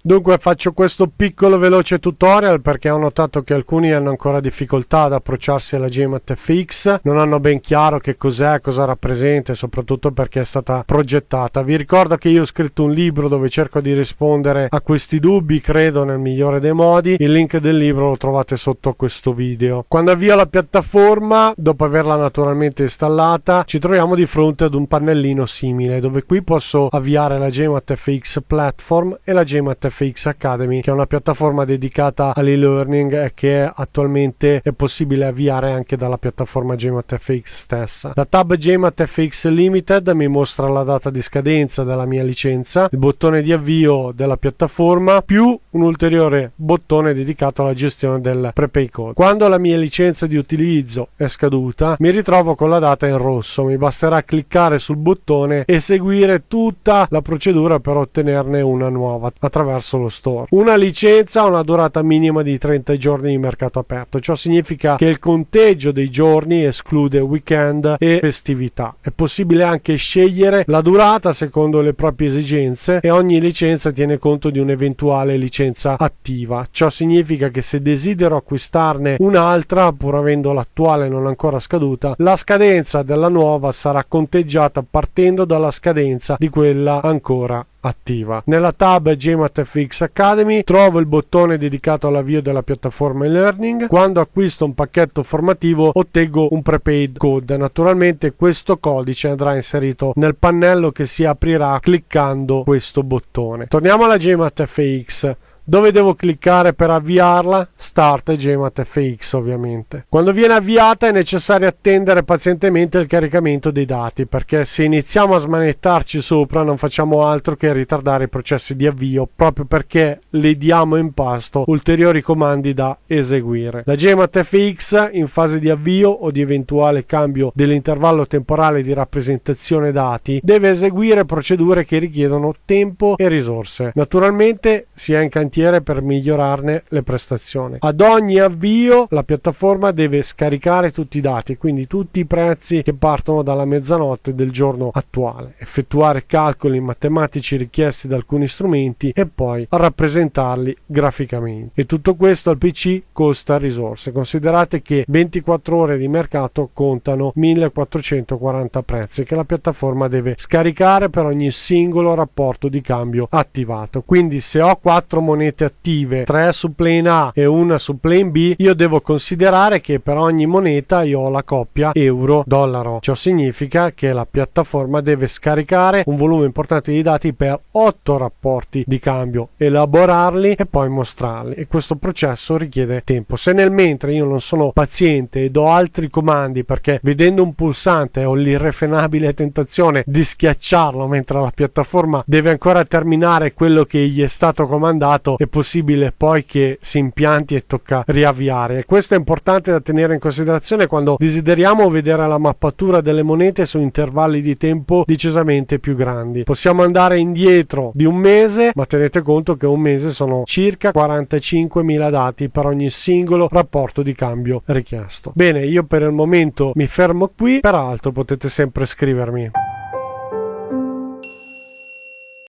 Dunque faccio questo piccolo veloce tutorial perché ho notato che alcuni hanno ancora difficoltà ad approcciarsi alla GMAT FX, non hanno ben chiaro che cos'è, cosa rappresenta e soprattutto perché è stata progettata. Vi ricordo che io ho scritto un libro dove cerco di rispondere a questi dubbi, credo nel migliore dei modi. Il link del libro lo trovate sotto a questo video. Quando avvio la piattaforma, dopo averla naturalmente installata, ci troviamo di fronte ad un pannellino simile dove qui posso avviare la GMAT FX Platform e la GMAT FX Academy, che è una piattaforma dedicata all'e-learning e che attualmente è possibile avviare anche dalla piattaforma GMAT FX stessa. La tab GMAT FX Limited mi mostra la data di scadenza della mia licenza, il bottone di avvio della piattaforma più un ulteriore bottone dedicato alla gestione del prepay code. Quando la mia licenza di utilizzo è scaduta mi ritrovo con la data in rosso, mi basterà cliccare sul bottone e seguire tutta la procedura per ottenerne una nuova attraverso lo store. Una licenza ha una durata minima di 30 giorni di mercato aperto, ciò significa che il conteggio dei giorni esclude weekend e festività. È possibile anche scegliere la durata secondo le proprie esigenze e ogni licenza tiene conto di un'eventuale licenza attiva. Ciò significa che se desidero acquistarne un'altra, pur avendo l'attuale non ancora scaduta, la scadenza della nuova sarà conteggiata partendo dalla scadenza di quella ancora attiva. Nella tab GMAT FX Academy trovo il bottone dedicato all'avvio della piattaforma e-learning. Quando acquisto un pacchetto formativo ottengo un prepaid code. Naturalmente questo codice andrà inserito nel pannello che si aprirà cliccando questo bottone. Torniamo alla GMAT FX. Dove devo cliccare per avviarla? Start GMAT FX ovviamente. Quando viene avviata è necessario attendere pazientemente il caricamento dei dati, perché se iniziamo a smanettarci sopra non facciamo altro che ritardare i processi di avvio, proprio perché le diamo in pasto ulteriori comandi da eseguire. La GMAT FX in fase di avvio o di eventuale cambio dell'intervallo temporale di rappresentazione dati deve eseguire procedure che richiedono tempo e risorse. Naturalmente si è in cantiere per migliorarne le prestazioni. Ad ogni avvio la piattaforma deve scaricare tutti i dati, quindi tutti i prezzi che partono dalla mezzanotte del giorno attuale, effettuare calcoli matematici richiesti da alcuni strumenti e poi rappresentarli graficamente. E tutto questo al PC costa risorse. Considerate che 24 ore di mercato contano 1440 prezzi che la piattaforma deve scaricare per ogni singolo rapporto di cambio attivato. Quindi se ho 4 monete attive, 3 su plane A e una su plane B, io devo considerare che per ogni moneta io ho la coppia euro-dollaro. Ciò significa che la piattaforma deve scaricare un volume importante di dati per 8 rapporti di cambio, elaborarli e poi mostrarli, e questo processo richiede tempo. Se nel mentre io non sono paziente e do altri comandi, perché vedendo un pulsante ho l'irrefrenabile tentazione di schiacciarlo mentre la piattaforma deve ancora terminare quello che gli è stato comandato, è possibile poi che si impianti e tocca riavviare. E questo è importante da tenere in considerazione quando desideriamo vedere la mappatura delle monete su intervalli di tempo decisamente più grandi. Possiamo andare indietro di un mese, ma tenete conto che un mese sono circa 45.000 dati per ogni singolo rapporto di cambio richiesto. Bene, io per il momento mi fermo qui, peraltro potete sempre scrivermi.